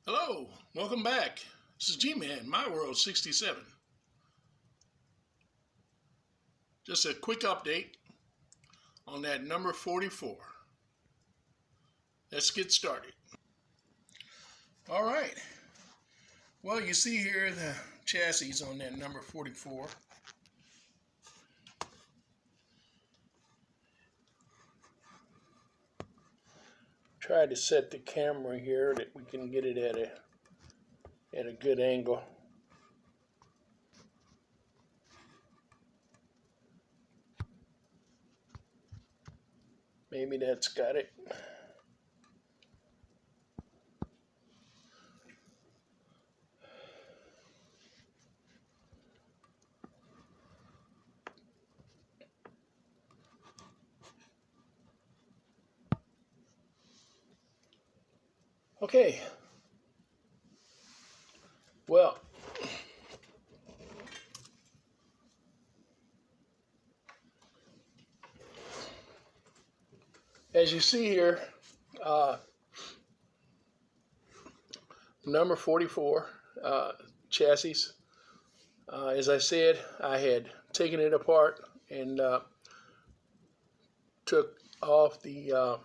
Hello, welcome back. This is G-Man, My World 67. Just a quick update on that number 44. Let's get started. All right. Well, you see here the chassis on that number 44. Try to set the camera here that we can get it at a good angle. Maybe that's got it. Okay. Well, as you see here, number 44 chassis. As I said, I had taken it apart and took off the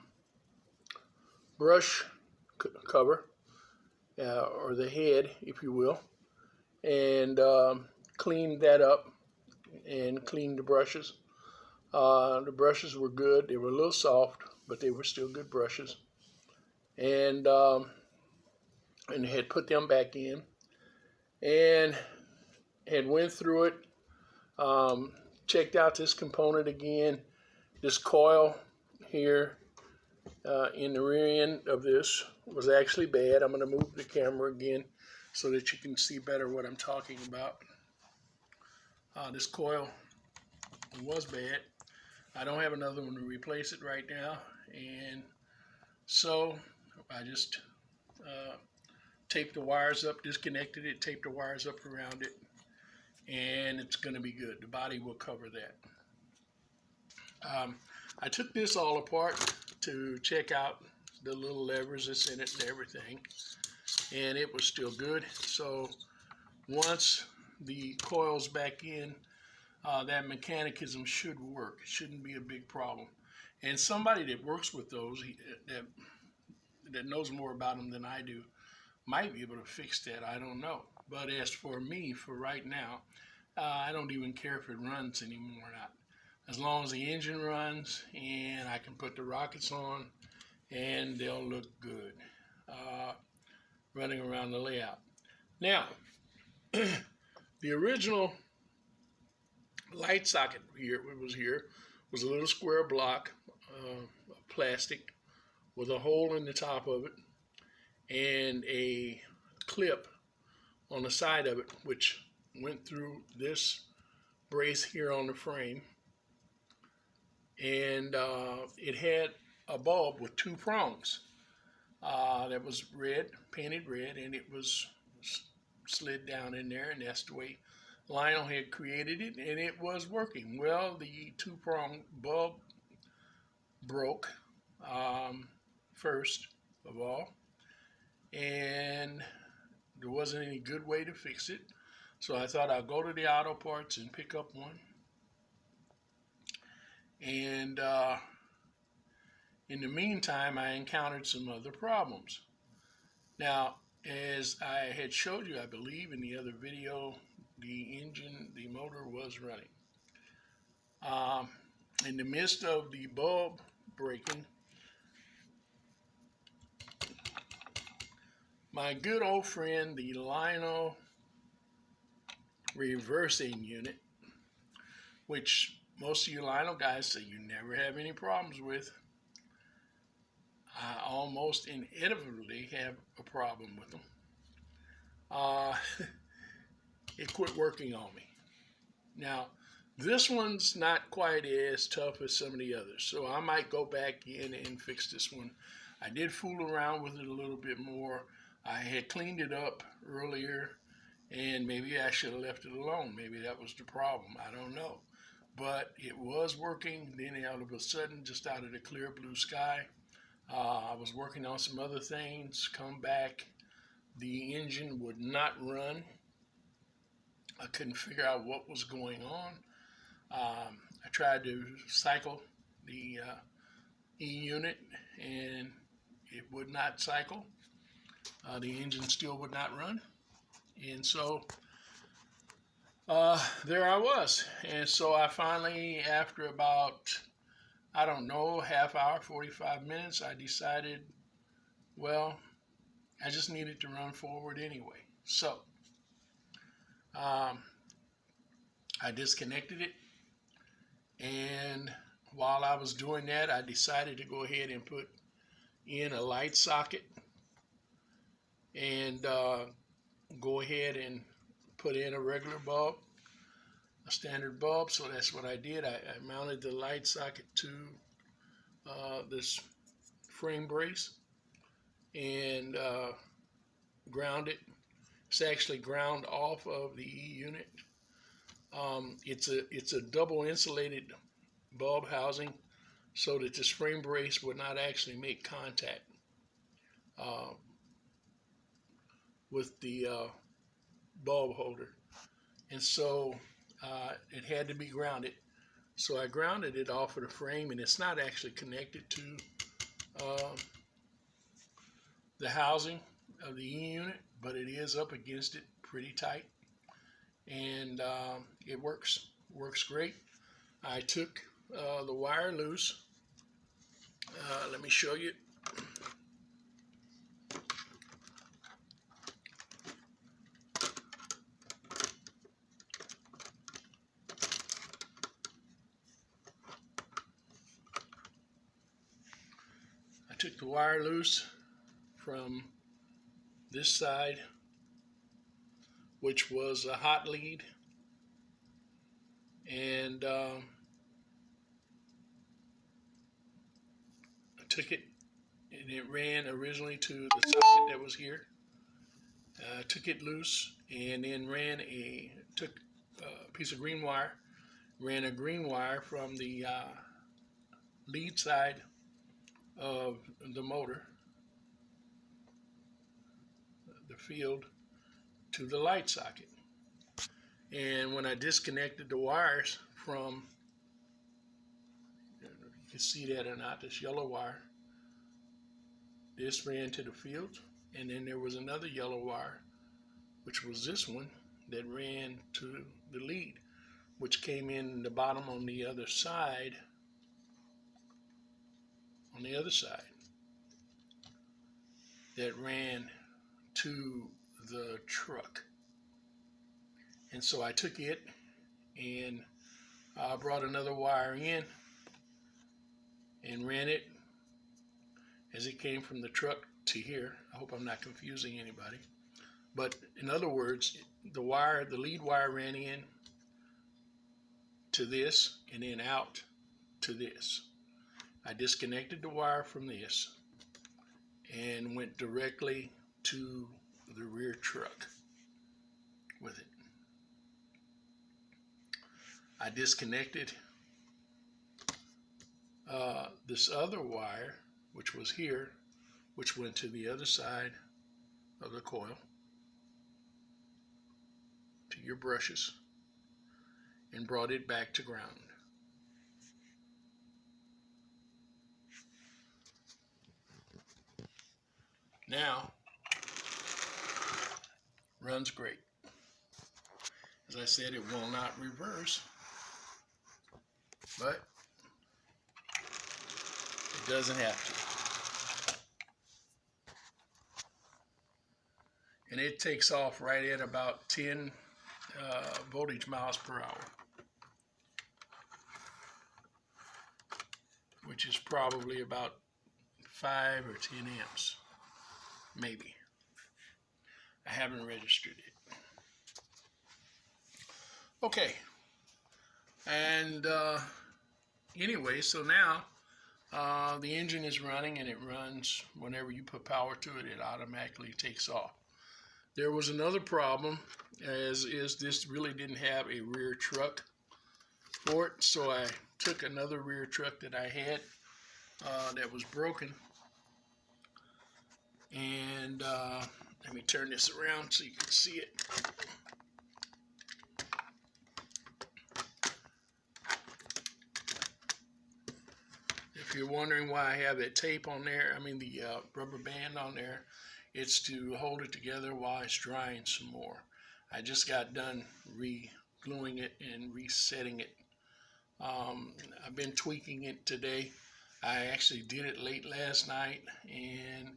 brush cover, or the head, if you will, and cleaned that up and cleaned the brushes. The brushes were good. They were a little soft, but they were still good brushes. And had put them back in and had went through it, checked out this component again. This coil here in the rear end of this was actually bad. I'm going to move the camera again so that you can see better what I'm talking about. This coil was bad. I don't have another one to replace it right now, and so I just taped the wires up, disconnected it, taped the wires up around it, and it's going to be good. The body will cover that. I took this all apart to check out the little levers that's in it and everything, and it was still good. So once the coil's back in, that mechanism should work. It shouldn't be a big problem. And somebody that works with those, that knows more about them than I do, might be able to fix that. I don't know. But as for me, for right now, I don't even care if it runs anymore or not. As long as the engine runs and I can put the rockets on and they'll look good running around the layout. Now, the original light socket here was a little square block of plastic with a hole in the top of it and a clip on the side of it, which went through this brace here on the frame, and it had a bulb with two prongs that was red, painted red, and it was slid down in there, and that's the way Lionel had created it, and it was working. Well, the two-prong bulb broke first of all, and there wasn't any good way to fix it. So I thought I'd go to the auto parts and pick up one. And in the meantime, I encountered some other problems. Now, as I had showed you, I believe in the other video, the motor was running. In the midst of the bulb breaking, my good old friend, the Lionel reversing unit, which most of you Lionel guys say you never have any problems with, I almost inevitably have a problem with them. It quit working on me. Now, this one's not quite as tough as some of the others, so I might go back in and fix this one. I did fool around with it a little bit more. I had cleaned it up earlier, and maybe I should have left it alone. Maybe that was the problem. I don't know. But it was working. Then all of a sudden, just out of the clear blue sky, I was working on some other things, come back, the engine would not run. I couldn't figure out what was going on. I tried to cycle the E-unit and it would not cycle. The engine still would not run. And so there I was. And so I finally, after about, I don't know, half hour, 45 minutes, I decided, well, I just needed to run forward anyway. So I disconnected it. And while I was doing that, I decided to go ahead and put in a light socket and go ahead and put in a regular bulb, a standard bulb. So that's what I did. I mounted the light socket to this frame brace and ground it. It's actually ground off of the E-unit. It's a double insulated bulb housing so that this frame brace would not actually make contact with the bulb holder. And so it had to be grounded. So I grounded it off of the frame, and it's not actually connected to the housing of the E-unit, but it is up against it pretty tight. And it works great. I took the wire loose. Let me show you. I took the wire loose from this side, which was a hot lead, and I took it, and it ran originally to the socket that was here. Took it loose, and then took a piece of green wire, ran a green wire from the lead side of the motor, the field, to the light socket. And when I disconnected the wires from, I don't know if you can see that or not, this yellow wire, this ran to the field, and then there was another yellow wire, which was this one, that ran to the lead, which came in the bottom on the other side, that ran to the truck. And so I took it and I brought another wire in and ran it as it came from the truck to here. I hope I'm not confusing anybody. But in other words, the lead wire ran in to this and then out to this. I disconnected the wire from this and went directly to the rear truck with it. I disconnected this other wire, which was here, which went to the other side of the coil, to your brushes, and brought it back to ground. Now, runs great. As I said, it will not reverse, but it doesn't have to. And it takes off right at about 10 voltage miles per hour, which is probably about 5 or 10 amps, maybe. I haven't registered it. Okay, and anyway, so now the engine is running, and it runs whenever you put power to it, it automatically takes off. There was another problem, as is this really didn't have a rear truck for it, so I took another rear truck that I had that was broken, and Let me turn this around so you can see it. If you're wondering why I have that tape on there, I mean the rubber band on there, it's to hold it together while it's drying some more. I just got done re-gluing it and resetting it. I've been tweaking it today. I actually did it late last night, and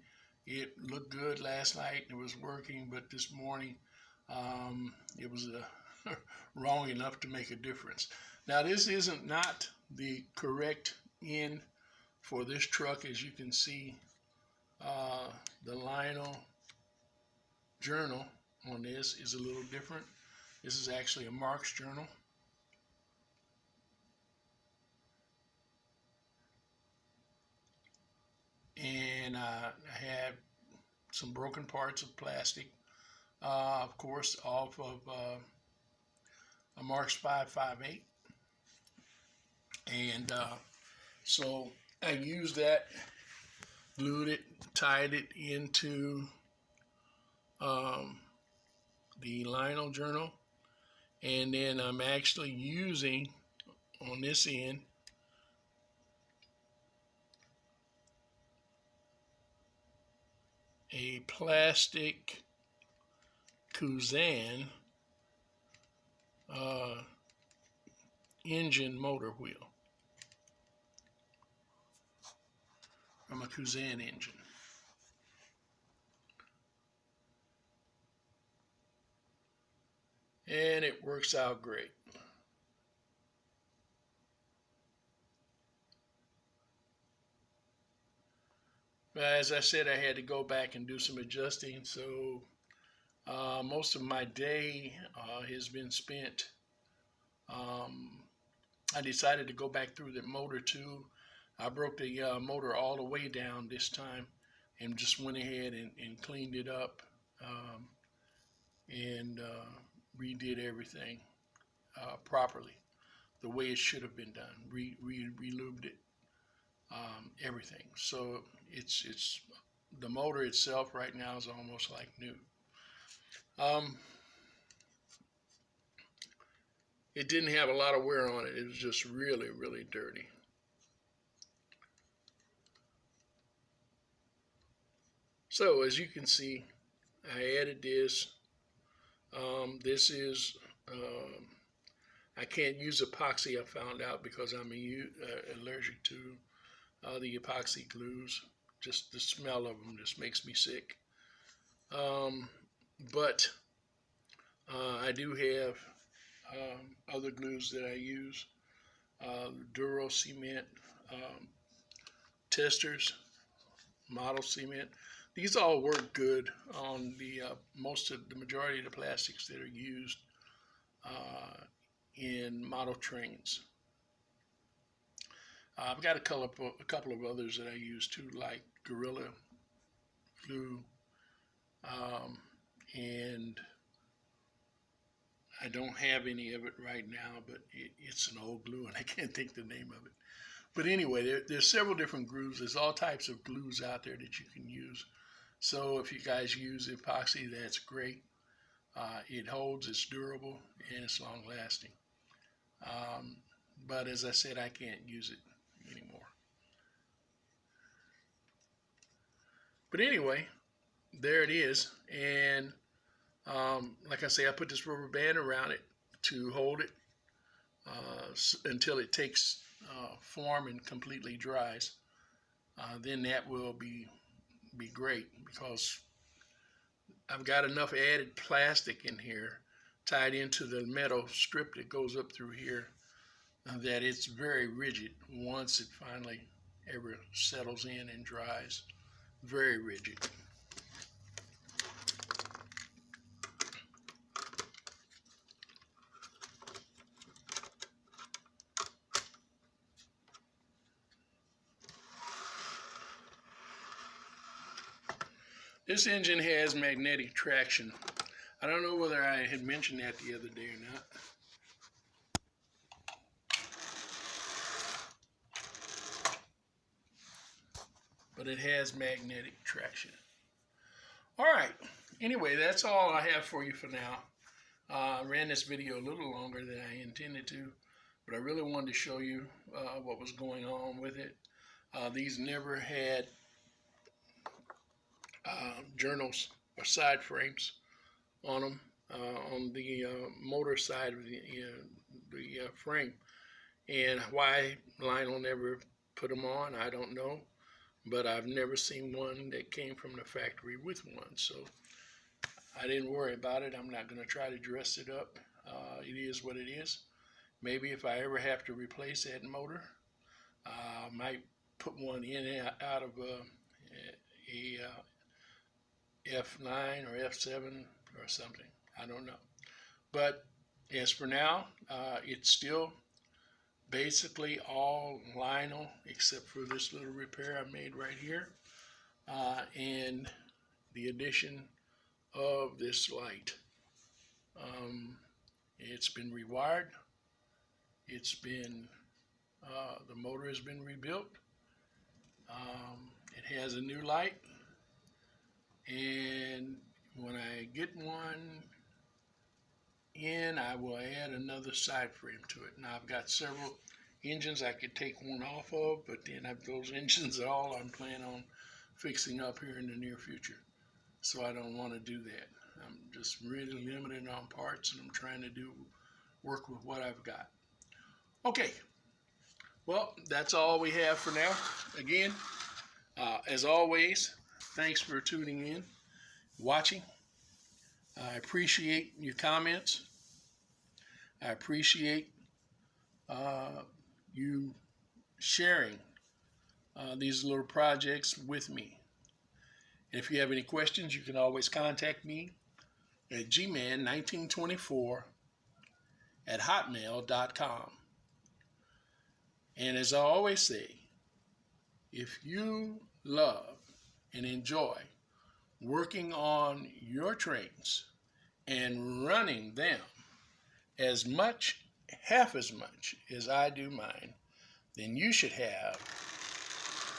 it looked good last night. It was working, but this morning it was wrong enough to make a difference. Now this isn't not the correct end for this truck. As you can see, the Lionel journal on this is a little different. This is actually a Marks journal. And I had some broken parts of plastic, of course, off of a Marks 558. And so I used that, glued it, tied it into the Lionel journal, and then I'm actually using on this end a plastic Kuzan engine motor wheel from a Kuzan engine. And it works out great. But as I said, I had to go back and do some adjusting, so most of my day has been spent. I decided to go back through the motor too. I broke the motor all the way down this time and just went ahead and cleaned it up and redid everything properly the way it should have been done. Relubed it, everything. So it's the motor itself right now is almost like new. It didn't have a lot of wear on it. It was just really, really dirty. So as you can see, I added this. This is, I can't use epoxy, I found out, because I'm allergic to the epoxy glues. Just the smell of them just makes me sick. But I do have other glues that I use. Duro cement testers, model cement. These all work good on the the majority of the plastics that are used in model trains. I've got a couple of others that I use too, like Gorilla Glue, and I don't have any of it right now, but it's an old glue and I can't think the name of it. But anyway, there's several different glues. There's all types of glues out there that you can use. So if you guys use epoxy, that's great. It holds, it's durable, and it's long lasting. But as I said, I can't use it anymore. But anyway, there it is. And like I say, I put this rubber band around it to hold it until it takes form and completely dries. Then that will be great, because I've got enough added plastic in here tied into the metal strip that goes up through here that it's very rigid once it finally ever settles in and dries. Very rigid. This engine has magnetic traction. I don't know whether I had mentioned that the other day or not. But it has magnetic traction. All right, Anyway, that's all I have for you for now. I ran this video a little longer than I intended to, but I really wanted to show you what was going on with it. These never had journals or side frames on them on the motor side of the frame. And why Lionel never put them on, I don't know. But I've never seen one that came from the factory with one. So I didn't worry about it. I'm not going to try to dress it up. It is what it is. Maybe if I ever have to replace that motor, I might put one in out of a F9 or F7 or something. I don't know. But as for now, it's still basically all Lionel except for this little repair I made right here and the addition of this light. It's been rewired. It's been the motor has been rebuilt. It has a new light, and when I get one in, I will add another side frame to it. Now I've got several engines I could take one off of, but then those engines are all I'm planning on fixing up here in the near future. So I don't want to do that. I'm just really limited on parts, and I'm trying to work with what I've got. Okay, well, that's all we have for now. Again, as always, thanks for tuning in, watching. I appreciate your comments. I appreciate you sharing these little projects with me. If you have any questions, you can always contact me at gman1924@hotmail.com. And as I always say, if you love and enjoy working on your trains and running them as much, half as much as I do mine, then you should have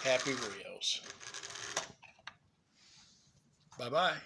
happy rails. Bye-bye.